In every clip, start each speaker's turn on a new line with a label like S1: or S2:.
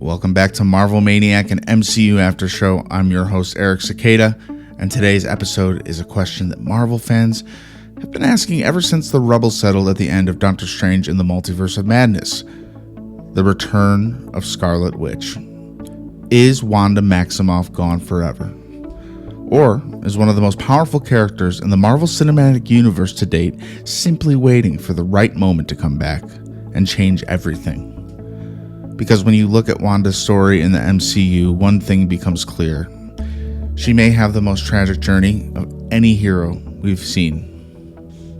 S1: Welcome back to Marvel Maniac and MCU After Show. I'm your host, Eric Cicada, and today's episode is a question that Marvel fans have been asking ever since the rubble settled at the end of Doctor Strange in the Multiverse of Madness. The return of Scarlet Witch. Is Wanda Maximoff gone forever? Or is one of the most powerful characters in the Marvel Cinematic Universe to date simply waiting for the right moment to come back and change everything? Because when you look at Wanda's story in the MCU, one thing becomes clear. She may have the most tragic journey of any hero we've seen.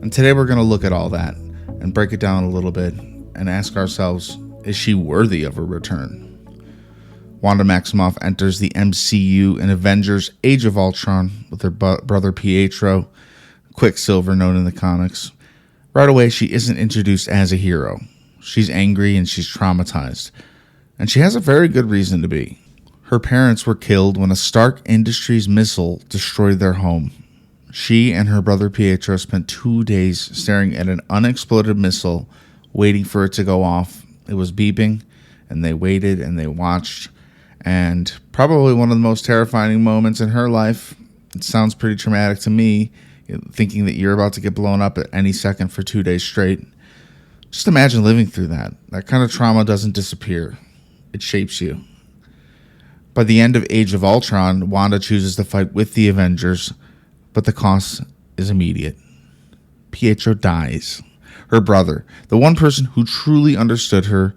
S1: And today we're going to look at all that and break it down a little bit and ask ourselves, is she worthy of a return? Wanda Maximoff enters the MCU in Avengers Age of Ultron with her brother Pietro, Quicksilver known in the comics. Right away, she isn't introduced as a hero. She's angry and she's traumatized. And she has a very good reason to be. Her parents were killed when a Stark Industries missile destroyed their home. She and her brother Pietro spent 2 days staring at an unexploded missile, waiting for it to go off. It was beeping, and they waited and they watched. And probably one of the most terrifying moments in her life. It sounds pretty traumatic to me, thinking that you're about to get blown up at any second for 2 days straight. Just imagine living through that. That kind of trauma doesn't disappear. It shapes you. By the end of Age of Ultron, Wanda chooses to fight with the Avengers, but the cost is immediate. Pietro dies. Her brother, the one person who truly understood her,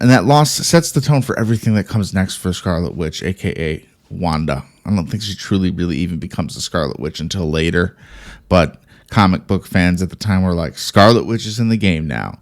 S1: and that loss sets the tone for everything that comes next for Scarlet Witch, aka Wanda. I don't think she truly really even becomes the Scarlet Witch until later, but comic book fans at the time were like, Scarlet Witch is in the game now.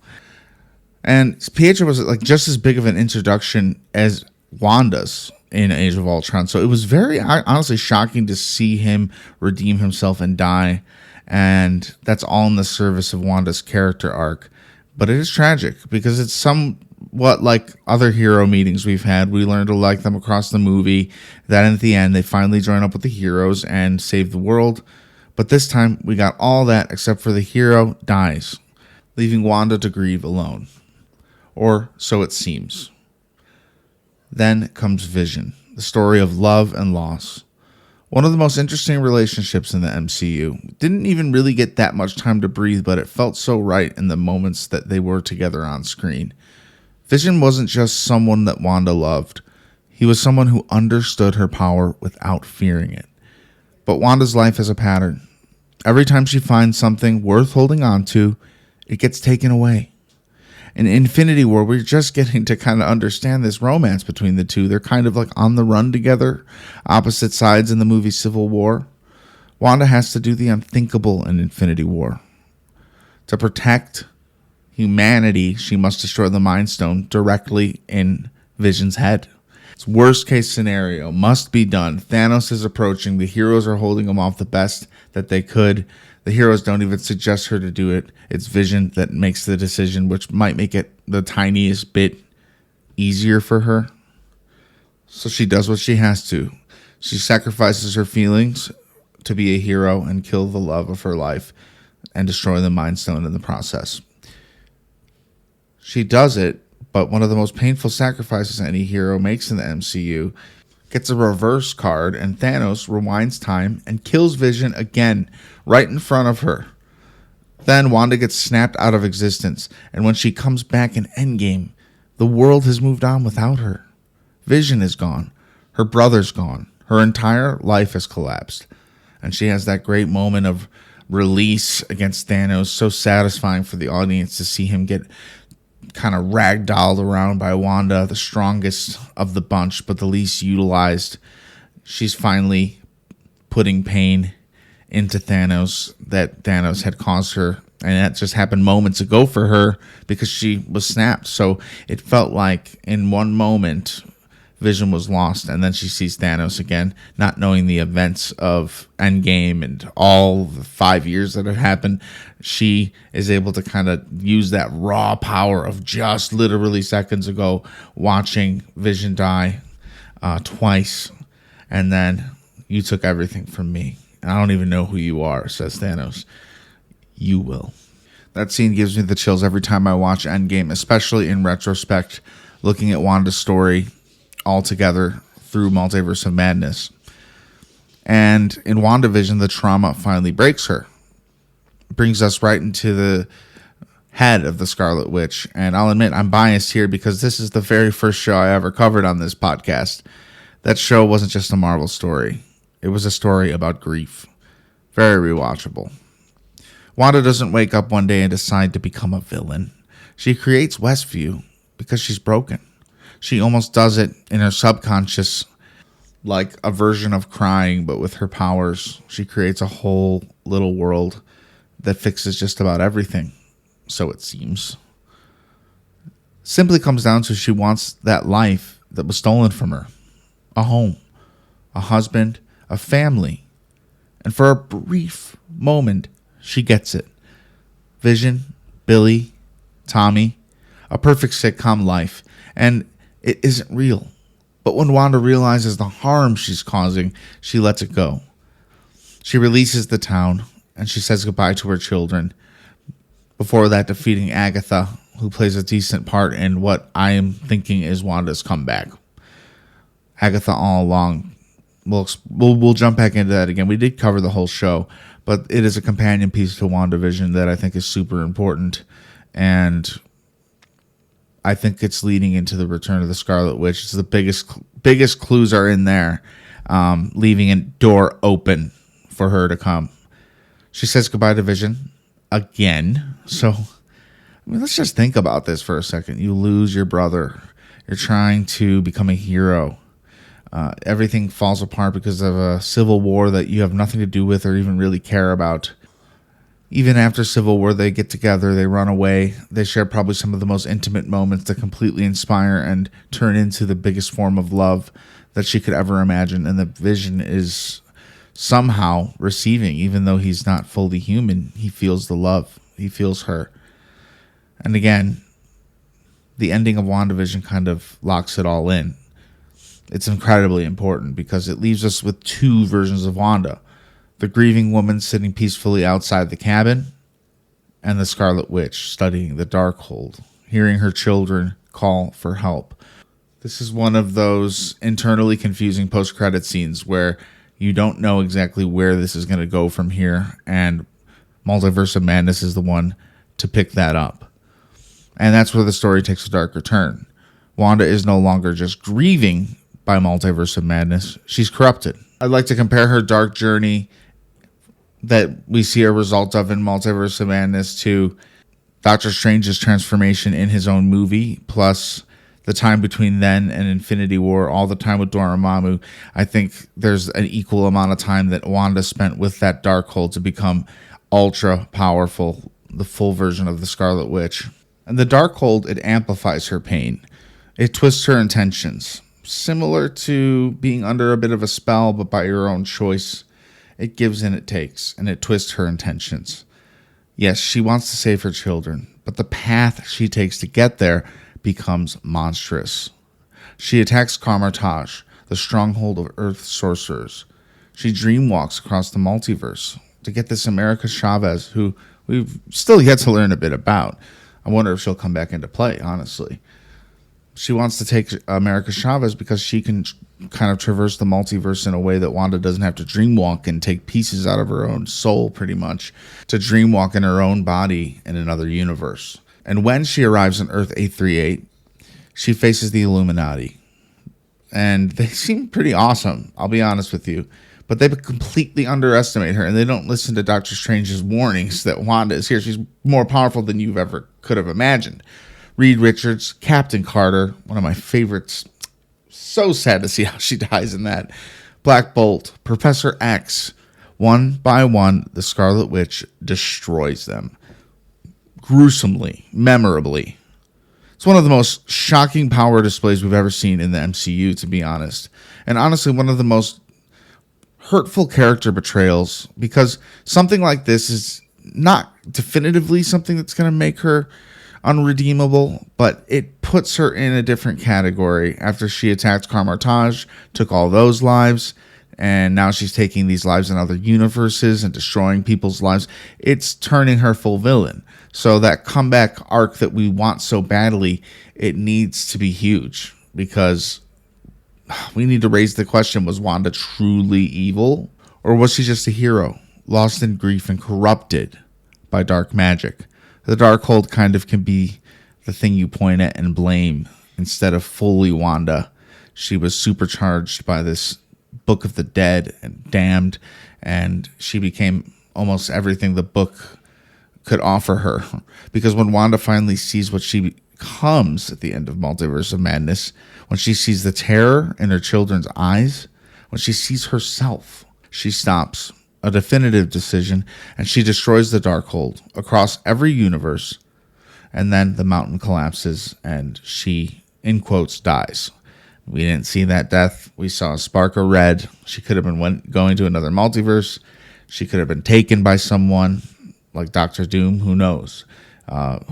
S1: And Pietro was like just as big of an introduction as Wanda's in Age of Ultron. So it was very honestly shocking to see him redeem himself and die. And that's all in the service of Wanda's character arc. But it is tragic because it's somewhat like other hero meetings we've had. We learned to like them across the movie. Then at the end, they finally join up with the heroes and save the world. But this time, we got all that except for the hero dies, leaving Wanda to grieve alone. Or so it seems. Then comes Vision, the story of love and loss. One of the most interesting relationships in the MCU. Didn't even really get that much time to breathe, but it felt so right in the moments that they were together on screen. Vision wasn't just someone that Wanda loved. He was someone who understood her power without fearing it. But Wanda's life has a pattern. Every time she finds something worth holding on to, it gets taken away. In Infinity War, we're just getting to kind of understand this romance between the two. They're kind of like on the run together, opposite sides in the movie Civil War. Wanda has to do the unthinkable in Infinity War. To protect humanity, she must destroy the Mind Stone directly in Vision's head. It's worst case scenario, must be done. Thanos is approaching. The heroes are holding him off the best that they could. The heroes don't even suggest her to do it. It's Vision that makes the decision, which might make it the tiniest bit easier for her. So she does what she has to. She sacrifices her feelings to be a hero and kill the love of her life and destroy the Mind Stone in the process. She does it. But one of the most painful sacrifices any hero makes in the MCU gets a reverse card, and Thanos rewinds time and kills Vision again right in front of her. Then Wanda gets snapped out of existence, and when she comes back in Endgame, the world has moved on without her. Vision is gone. Her brother's gone. Her entire life has collapsed. And she has that great moment of release against Thanos, so satisfying for the audience to see him get kind of ragdolled around by Wanda, the strongest of the bunch, but the least utilized. She's finally putting pain into Thanos that Thanos had caused her. And that just happened moments ago for her because she was snapped. So it felt like in one moment, Vision was lost. And then she sees Thanos again, not knowing the events of Endgame and all the 5 years that had happened. She is able to kind of use that raw power of just literally seconds ago watching Vision die twice. And then, you took everything from me. And I don't even know who you are, says Thanos. You will. That scene gives me the chills every time I watch Endgame, especially in retrospect. looking at Wanda's story all together through Multiverse of Madness. And in WandaVision, the trauma finally breaks her. Brings us right into the head of the Scarlet Witch. And I'll admit, I'm biased here because this is the very first show I ever covered on this podcast. That show wasn't just a Marvel story. It was a story about grief. Very rewatchable. Wanda doesn't wake up one day and decide to become a villain. She creates Westview because she's broken. She almost does it in her subconscious, like a version of crying, but with her powers. She creates a whole little world that fixes just about everything, so it seems. Simply comes down to she wants that life that was stolen from her. A home, a husband, a family. And for a brief moment, she gets it. Vision, Billy, Tommy, a perfect sitcom life. And it isn't real. But when Wanda realizes the harm she's causing, she lets it go. She releases the town, and she says goodbye to her children. Before that, defeating Agatha, who plays a decent part in what I am thinking is Wanda's comeback. Agatha all along. We'll jump back into that again. We did cover the whole show, but it is a companion piece to WandaVision that I think is super important. And I think it's leading into the return of the Scarlet Witch. It's the biggest clues are in there, leaving a door open for her to come. She says goodbye to Vision again. So, let's just think about this for a second. You lose your brother. You're trying to become a hero. Everything falls apart because of a civil war that you have nothing to do with or even really care about. Even after Civil War, they get together, they run away, they share probably some of the most intimate moments that completely inspire and turn into the biggest form of love that she could ever imagine. And the Vision is somehow receiving, even though he's not fully human, he feels the love, he feels her. And again, the ending of WandaVision kind of locks it all in. It's incredibly important because it leaves us with two versions of Wanda. The grieving woman sitting peacefully outside the cabin, and the Scarlet Witch studying the Darkhold, hearing her children call for help. This is one of those internally confusing post-credit scenes where you don't know exactly where this is going to go from here, and Multiverse of Madness is the one to pick that up. And that's where the story takes a darker turn. Wanda is no longer just grieving by Multiverse of Madness. She's corrupted. I'd like to compare her dark journey that we see a result of in Multiverse of Madness to Doctor Strange's transformation in his own movie, plus the time between then and Infinity War, all the time with Dormammu. I think there's an equal amount of time that Wanda spent with that Darkhold to become ultra powerful, the full version of the Scarlet Witch. And the Darkhold, it amplifies her pain. It twists her intentions. Similar to being under a bit of a spell, but by your own choice. It gives and it takes, and it twists her intentions. Yes, she wants to save her children, but the path she takes to get there becomes monstrous. She attacks Kamar-Taj, the stronghold of Earth's sorcerers. She dreamwalks across the multiverse to get this America Chavez, who we've still yet to learn a bit about. I wonder if she'll come back into play, honestly. She wants to take America Chavez because she can kind of traverse the multiverse in a way that Wanda doesn't have to dreamwalk and take pieces out of her own soul, pretty much, to dreamwalk in her own body in another universe. And when she arrives on Earth 838, she faces the Illuminati. And they seem pretty awesome, I'll be honest with you. But they completely underestimate her, and they don't listen to Doctor Strange's warnings that Wanda is here. She's more powerful than you ever could have imagined. Reed Richards, Captain Carter, one of my favorites. So sad to see how she dies in that. Black Bolt, Professor X. One by one, the Scarlet Witch destroys them. Gruesomely, memorably. It's one of the most shocking power displays we've ever seen in the MCU, to be honest. And honestly, one of the most hurtful character betrayals, because something like this is not definitively something that's going to make her unredeemable, but it puts her in a different category after she attacked Kamar-Taj, took all those lives, and now she's taking these lives in other universes and destroying people's lives. It's turning her full villain. So that comeback arc that we want so badly, it needs to be huge, because we need to raise the question, was Wanda truly evil? Or was she just a hero, lost in grief and corrupted by dark magic? The Darkhold kind of can be the thing you point at and blame instead of fully Wanda. She was supercharged by this Book of the Dead and damned, and she became almost everything the book could offer her. Because when Wanda finally sees what she becomes at the end of Multiverse of Madness, when she sees the terror in her children's eyes, when she sees herself, she stops. A definitive decision, and she destroys the Darkhold across every universe, and then the mountain collapses and she, in quotes, dies. We didn't see that death. We saw a spark of red. She could have been going to another multiverse. She could have been taken by someone like Doctor Doom. Who knows?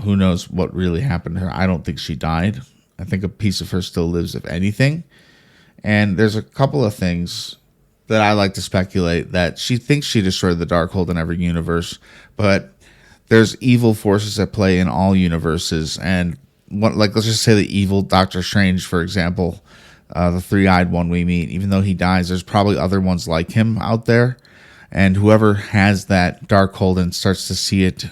S1: Who knows what really happened to her? I don't think she died. I think a piece of her still lives, if anything. And there's a couple of things that I like to speculate, that she thinks she destroyed the Darkhold in every universe, but there's evil forces at play in all universes. And let's just say the evil Doctor Strange, for example, the three-eyed one we meet, even though he dies, there's probably other ones like him out there. And whoever has that Darkhold and starts to see it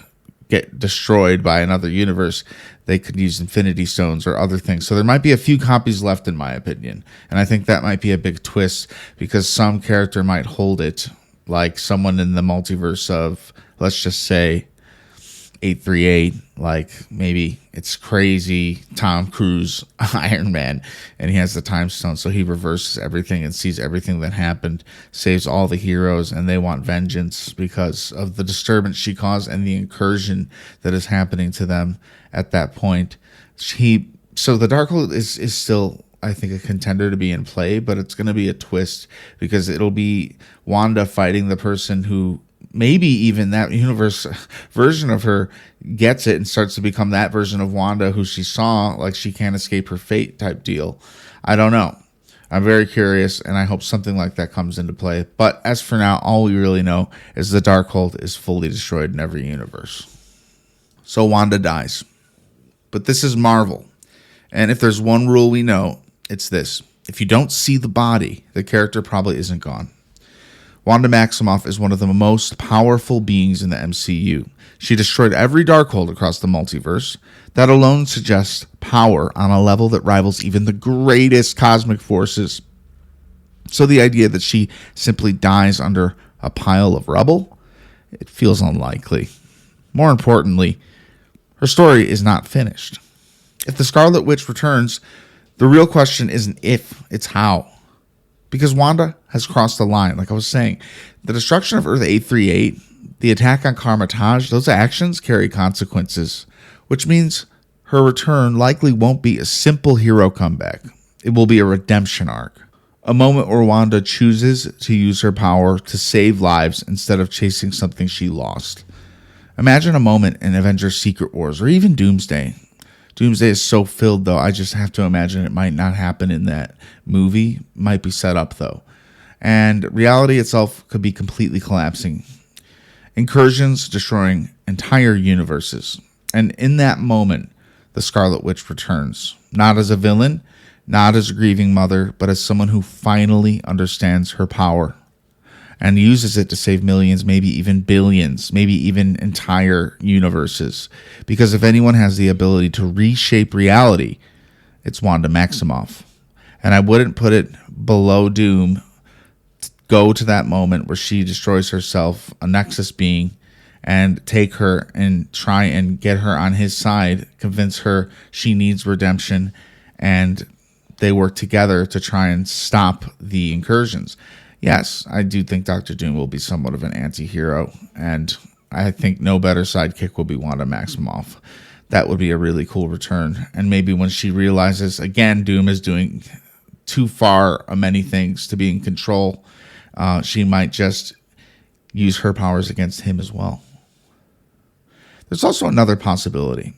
S1: get destroyed by another universe, they could use Infinity Stones or other things. So there might be a few copies left, in my opinion. And I think that might be a big twist, because some character might hold it, like someone in the multiverse of, let's just say, 838, like maybe it's crazy Tom Cruise Iron Man, and he has the time stone, so he reverses everything and sees everything that happened, saves all the heroes, and they want vengeance because of the disturbance she caused and the incursion that is happening to them at that point. So the Darkhold is still, I think, a contender to be in play, but it's going to be a twist, because it'll be Wanda fighting the person who maybe even that universe version of her gets it and starts to become that version of Wanda who she saw, like she can't escape her fate type deal. I don't know. I'm very curious, and I hope something like that comes into play. But as for now, all we really know is the Darkhold is fully destroyed in every universe. So Wanda dies. But this is Marvel. And if there's one rule we know, it's this. If you don't see the body, the character probably isn't gone. Wanda Maximoff is one of the most powerful beings in the MCU. She destroyed every Darkhold across the multiverse. That alone suggests power on a level that rivals even the greatest cosmic forces. So the idea that she simply dies under a pile of rubble, it feels unlikely. More importantly, her story is not finished. If the Scarlet Witch returns, the real question isn't if, it's how. Because Wanda has crossed the line, like I was saying. The destruction of Earth 838, the attack on Carmitage, those actions carry consequences, which means her return likely won't be a simple hero comeback. It will be a redemption arc. A moment where Wanda chooses to use her power to save lives instead of chasing something she lost. Imagine a moment in Avengers Secret Wars or even Doomsday. Doomsday is so filled, though, I just have to imagine it might not happen in that movie. Might be set up, though. And reality itself could be completely collapsing. Incursions destroying entire universes. And in that moment, the Scarlet Witch returns. Not as a villain, not as a grieving mother, but as someone who finally understands her power and uses it to save millions, maybe even billions, maybe even entire universes. Because if anyone has the ability to reshape reality, it's Wanda Maximoff. And I wouldn't put it below Doom. Go to that moment where she destroys herself, a Nexus being, and take her and try and get her on his side, convince her she needs redemption, and they work together to try and stop the incursions. Yes, I do think Dr. Doom will be somewhat of an anti-hero, and I think no better sidekick will be Wanda Maximoff. That would be a really cool return. And maybe when she realizes, again, Doom is doing too far many things to be in control, she might just use her powers against him as well. There's also another possibility.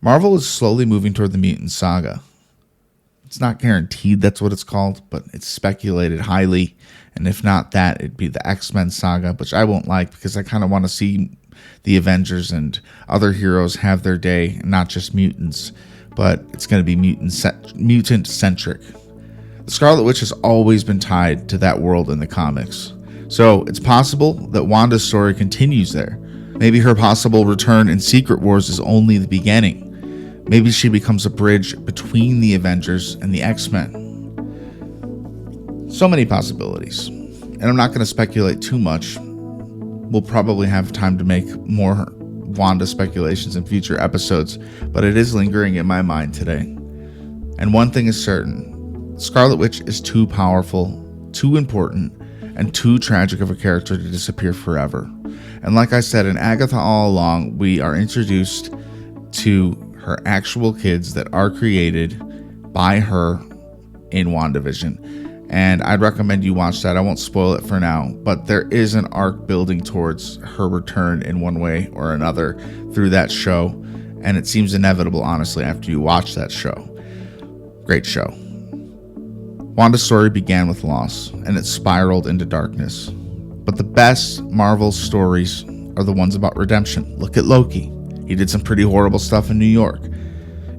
S1: Marvel is slowly moving toward the mutant saga. It's not guaranteed that's what it's called, but it's speculated highly. And if not that, it'd be the X-Men saga, which I won't like because I kind of want to see the Avengers and other heroes have their day, not just mutants, but it's going to be mutant-centric. The Scarlet Witch has always been tied to that world in the comics. So it's possible that Wanda's story continues there. Maybe her possible return in Secret Wars is only the beginning. Maybe she becomes a bridge between the Avengers and the X-Men. So many possibilities. And I'm not going to speculate too much. We'll probably have time to make more Wanda speculations in future episodes, but it is lingering in my mind today. And one thing is certain. Scarlet Witch is too powerful, too important, and too tragic of a character to disappear forever. And like I said in Agatha All Along, we are introduced to her actual kids that are created by her in WandaVision. And I'd recommend you watch that. I won't spoil it for now, but there is an arc building towards her return in one way or another through that show. And it seems inevitable, honestly, after you watch that show. Great show. Wanda's story began with loss, and it spiraled into darkness. But the best Marvel stories are the ones about redemption. Look at Loki. He did some pretty horrible stuff in New York.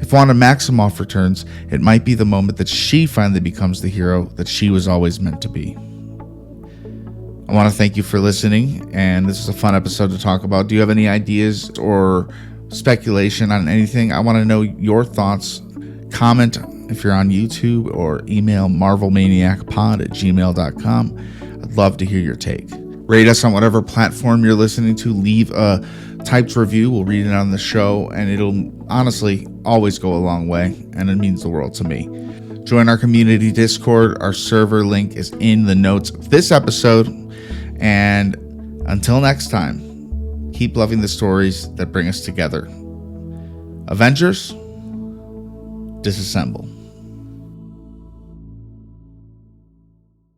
S1: If Wanda Maximoff returns, it might be the moment that she finally becomes the hero that she was always meant to be. I want to thank you for listening, and this is a fun episode to talk about. Do you have any ideas or speculation on anything? I want to know your thoughts. Comment if you're on YouTube, or email marvelmaniacpod@gmail.com. I'd love to hear your take. Rate us on whatever platform you're listening to. Leave a typed review. We'll read it on the show, and it'll honestly always go a long way, and it means the world to me. Join our community Discord. Our server link is in the notes of this episode. And until next time, keep loving the stories that bring us together. Avengers, disassemble.